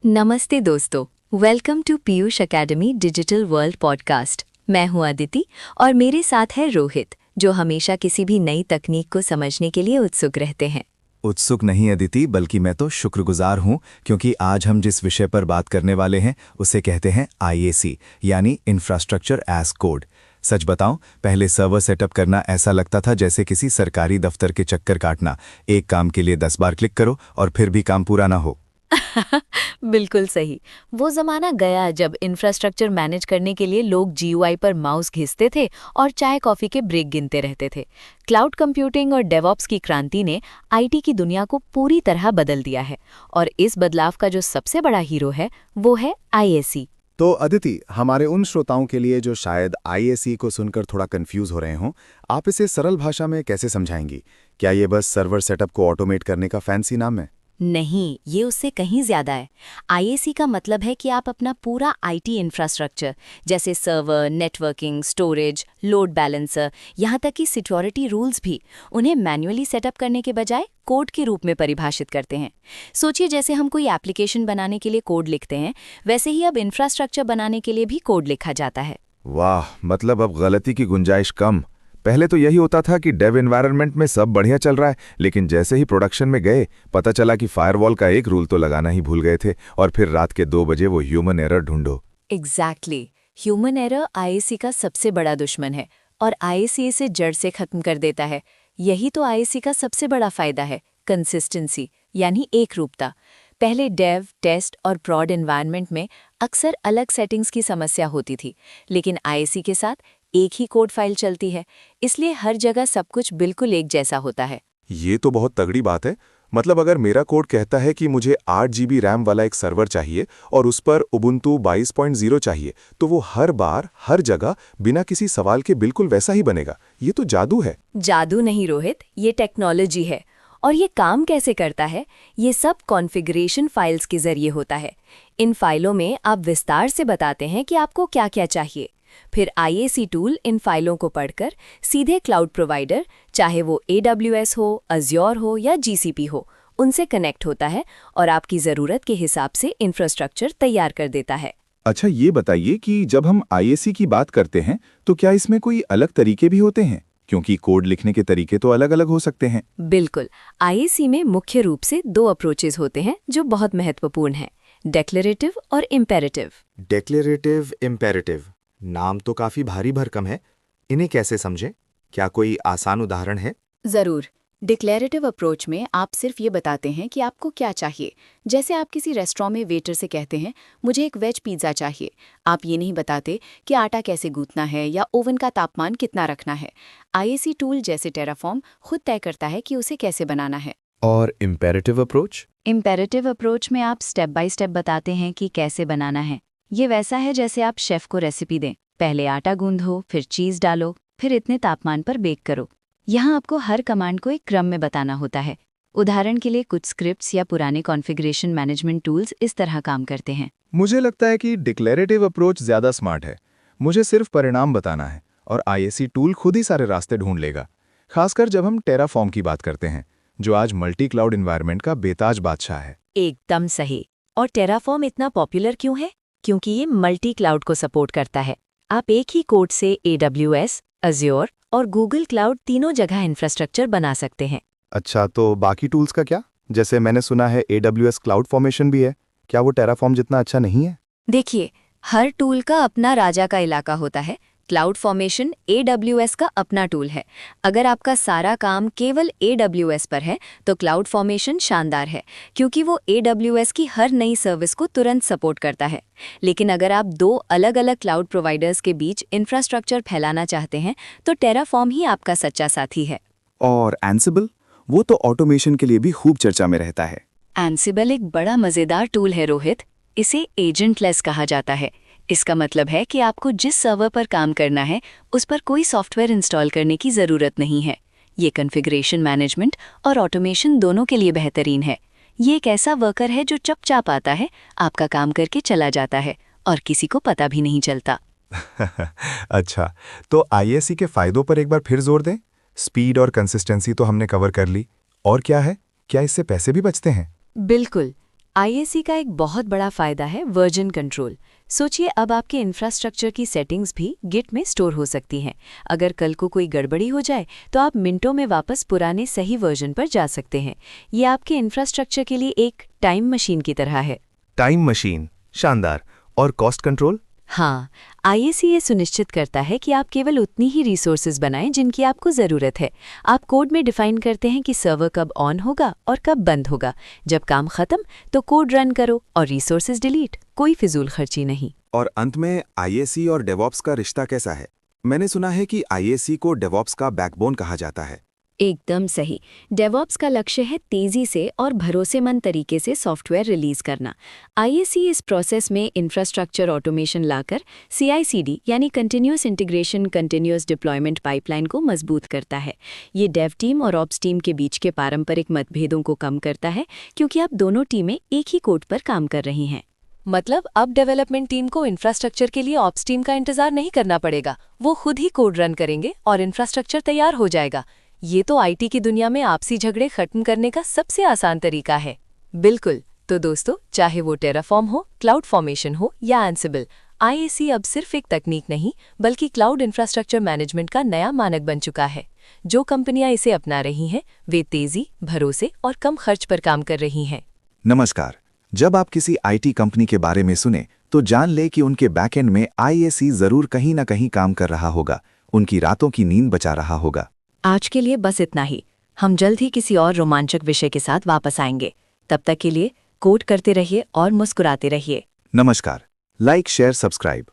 नमस्ते दोस्तों, welcome to Piyush academy digital world podcast. मैं हूं अदिति और मेरे साथ है रोहित, जो हमेशा किसी भी नई तकनीक को समझने के लिए उत्सुक रहते हैं। उत्सुक नहीं अदिति, बल्कि मैं तो शुक्रगुजार हूं, क्योंकि आज हम जिस विषय पर बात करने वाले हैं उसे कहते हैं IAC, यानी इंफ्रास्ट्रक्चर एज कोड। सच बताऊं, पहले सर्वर सेटअप करना ऐसा लगता था जैसे किसी सरकारी दफ्तर के चक्कर काटना। एक काम के लिए 10 बार क्लिक करो और फिर भी काम पूरा ना हो। बिल्कुल सही। वो जमाना गया जब इंफ्रास्ट्रक्चर मैनेज करने के लिए लोग GUI पर माउस घिसते थे और चाय कॉफी के ब्रेक गिनते रहते थे। क्लाउड कंप्यूटिंग और डेवऑप्स की क्रांति ने IT की दुनिया को पूरी तरह बदल दिया है, और इस बदलाव का जो सबसे बड़ा हीरो है वो है IAC। तो अदिति, हमारे उन श्रोताओं के लिए जो शायद IAC को सुनकर थोड़ा कंफ्यूज हो रहे हों, आप इसे सरल भाषा में कैसे समझाएंगी? क्या ये बस सर्वर सेटअप को ऑटोमेट करने का फैंसी नाम है? नहीं, ये उससे कहीं ज्यादा है। IAC का मतलब है कि आप अपना पूरा IT इंफ्रास्ट्रक्चर, जैसे server, networking, storage, load balancer, यहाँ तक कि सिक्योरिटी रूल्स भी, उन्हें मैन्युअली सेटअप करने के बजाय कोड के रूप में परिभाषित करते हैं। सोचिए, जैसे हम कोई एप्लीकेशन बनाने के लिए कोड लिखते हैं, वैसे ही अब इंफ्रास्ट्रक्चर बनाने के लिए भी कोड लिखा जाता है। वाह, मतलब अब गलती की गुंजाइश कम। पहले तो यही होता था कि डेव एनवायरनमेंट में सब बढ़िया चल रहा है, लेकिन जैसे ही प्रोडक्शन में गए पता चला कि फायरवॉल का एक रूल तो लगाना ही भूल गए थे, और फिर रात के 2 बजे वो ह्यूमन एरर ढूंढो। एग्जैक्टली। ह्यूमन एरर IAC का सबसे बड़ा दुश्मन है, और IAC इसे जड़ से खत्म कर देता है। यही तो IAC का सबसे बड़ा फायदा है, कंसिस्टेंसी, यानी एक रूपता। पहले डेव, टेस्ट और प्रॉड एनवायरनमेंट में अक्सर अलग सेटिंग्स की समस्या होती थी, लेकिन IAC के साथ एक ही कोड फाइल चलती है, इसलिए हर जगह सब कुछ बिल्कुल एक जैसा होता है। ये तो बहुत तगड़ी बात है। मतलब अगर मेरा कोड कहता है कि मुझे 8 GB रैम वाला एक सर्वर चाहिए और उस पर उबुंटू 22.0 चाहिए, तो वो हर बार हर जगह बिना किसी सवाल के बिल्कुल वैसा ही बनेगा। ये तो जादू है। जादू नहीं रोहित, ये टेक्नोलॉजी है। और ये काम कैसे करता है? ये सब कॉन्फ़िगरेशन फाइल्स के जरिए होता है। इन फाइलों में आप विस्तार से बताते हैं कि आपको क्या क्या चाहिए। फिर IAC टूल इन फाइलों को पढ़कर सीधे क्लाउड प्रोवाइडर, चाहे वो AWS हो, Azure हो या GCP हो, उनसे कनेक्ट होता है और आपकी ज़रूरत के हिसाब से इंफ्रास्ट्रक्चर तैयार कर देता है। अच्छा, ये बताइए कि जब हम IAC की बात करते हैं तो क्या इसमें कोई अलग तरीके भी होते हैं? क्योंकि कोड लिखने के तरीके तो अलग अलग हो सकते हैं। बिल्कुल। IAC में मुख्य रूप से 2 अप्रोचेज होते हैं जो बहुत महत्वपूर्ण हैं, डेक्लेरेटिव और इम्पेरेटिव। डेक्लेरेटिव, इम्पेरेटिव, नाम तो काफी भारी भरकम है। इन्हें कैसे समझें? क्या कोई आसान उदाहरण है? ज़रूर। डिक्लेरेटिव अप्रोच में आप सिर्फ ये बताते हैं कि आपको क्या चाहिए। जैसे आप किसी रेस्टोरेंट में वेटर से कहते हैं, मुझे एक वेज पिज़्ज़ा चाहिए। आप ये नहीं बताते कि आटा कैसे गूंथना है या ओवन का तापमान कितना रखना है। IAC टूल जैसे टेराफॉर्म खुद तय करता है कि उसे कैसे बनाना है। और इम्पेरेटिव अप्रोच? इम्पेरेटिव अप्रोच में आप स्टेप बाय स्टेप बताते हैं कि कैसे बनाना है। ये वैसा है जैसे आप शेफ को रेसिपी दें, पहले आटा गूंदो, फिर चीज़ डालो, फिर इतने तापमान पर बेक करो। यहाँ आपको हर कमांड को एक क्रम में बताना होता है। उदाहरण के लिए कुछ स्क्रिप्ट्स या पुराने कॉन्फ़िगरेशन मैनेजमेंट टूल्स इस तरह काम करते हैं। मुझे लगता है कि डिक्लेरेटिव अप्रोच ज़्यादा स्मार्ट है। मुझे सिर्फ परिणाम बताना है और IAC टूल खुद ही सारे रास्ते ढूंढ लेगा। खासकर जब हम टेराफॉर्म की बात करते हैं, जो आज मल्टी क्लाउड एनवायरनमेंट का बेताज बादशाह है। एकदम सही। और टेराफॉर्म इतना पॉपुलर क्यों है? क्योंकि ये मल्टी क्लाउड को सपोर्ट करता है। आप एक ही कोड से AWS, Azure और गूगल क्लाउड तीनों जगह इंफ्रास्ट्रक्चर बना सकते हैं। अच्छा, तो बाकी टूल्स का क्या? जैसे मैंने सुना है AWS क्लाउड फॉर्मेशन भी है। क्या वो टेराफॉर्म जितना अच्छा नहीं है? देखिए, हर टूल का अपना राजा का इलाका होता है। क्लाउड फॉर्मेशन AWS का अपना टूल है। अगर आपका सारा काम केवल AWS पर है तो क्लाउड फॉर्मेशन शानदार है, क्योंकि वो AWS की हर नई सर्विस को तुरंत सपोर्ट करता है। लेकिन अगर आप 2 अलग-अलग क्लाउड प्रोवाइडर्स के बीच इंफ्रास्ट्रक्चर फैलाना चाहते हैं तो टेराफॉर्म ही आपका सच्चा साथी है। और एंसिबल, वो तो ऑटोमेशन के लिए भी खूब चर्चा में रहता है। एंसिबल एक बड़ा मज़ेदार टूल है रोहित। इसे एजेंटलेस कहा जाता है। इसका मतलब है कि आपको जिस सर्वर पर काम करना है उस पर कोई सॉफ्टवेयर इंस्टॉल करने की ज़रूरत नहीं है। ये कॉन्फ़िगरेशन मैनेजमेंट और ऑटोमेशन दोनों के लिए बेहतरीन है। ये एक ऐसा वर्कर है जो चुपचाप आता है, आपका काम करके चला जाता है और किसी को पता भी नहीं चलता। अच्छा, तो IAC के फायदों पर एक बार फिर जोर दें। स्पीड और कंसिस्टेंसी तो हमने कवर कर ली। और क्या है? क्या इससे पैसे भी बचते हैं? बिल्कुल। IAC का एक बहुत बड़ा फायदा है वर्जन कंट्रोल। सोचिए अब आपके इंफ्रास्ट्रक्चर की सेटिंग्स भी गिट में स्टोर हो सकती हैं। अगर कल को कोई गड़बड़ी हो जाए तो आप मिनटों में वापस पुराने सही वर्जन पर जा सकते हैं। ये आपके इंफ्रास्ट्रक्चर के लिए एक टाइम मशीन की तरह है। टाइम मशीन, शानदार। और कॉस्ट कंट्रोल? हाँ, IAC ये सुनिश्चित करता है कि आप केवल उतनी ही रिसोर्सेज बनाएं जिनकी आपको ज़रूरत है। आप कोड में डिफाइन करते हैं कि सर्वर कब ऑन होगा और कब बंद होगा। जब काम खत्म तो कोड रन करो और रिसोर्सेज डिलीट, कोई फिजूल खर्ची नहीं। और अंत में IAC और डेवॉप्स का रिश्ता कैसा है? मैंने सुना है कि IAC को डेवॉप्स का बैकबोन कहा जाता है। एकदम सही। डेवऑप्स का लक्ष्य है तेजी से और भरोसेमंद तरीके से सॉफ्टवेयर रिलीज करना। IAC इस प्रोसेस में इंफ्रास्ट्रक्चर ऑटोमेशन लाकर CI/CD यानी continuous integration continuous deployment pipeline को मजबूत करता है। ये डेव टीम और ऑप्स टीम के बीच के पारंपरिक मतभेदों को कम करता है, क्योंकि अब दोनों टीमें एक ही कोड पर काम कर रही हैं। मतलब अब डेवलपमेंट टीम को इंफ्रास्ट्रक्चर के लिए ऑप्स टीम का इंतजार नहीं करना पड़ेगा। वो खुद ही कोड रन करेंगे और इंफ्रास्ट्रक्चर तैयार हो जाएगा। ये तो IT की दुनिया में आपसी झगड़े खत्म करने का सबसे आसान तरीका है। बिल्कुल। तो दोस्तों, चाहे वो टेराफॉर्म हो, क्लाउड फॉर्मेशन हो या एंसिबल, IAC अब सिर्फ एक तकनीक नहीं बल्कि क्लाउड इंफ्रास्ट्रक्चर मैनेजमेंट का नया मानक बन चुका है। जो कंपनियां इसे अपना रही हैं, वे तेजी, भरोसे और कम खर्च पर काम कर रही हैं। नमस्कार। जब आप किसी IT कंपनी के बारे में सुने तो जान ले कि उनके बैकएंड में IAC जरूर कहीं ना कहीं काम कर रहा होगा, उनकी रातों की नींद बचा रहा होगा। आज के लिए बस इतना ही। हम जल्द ही किसी और रोमांचक विषय के साथ वापस आएंगे। तब तक के लिए कोड करते रहिए और मुस्कुराते रहिए। नमस्कार। Like, share, subscribe.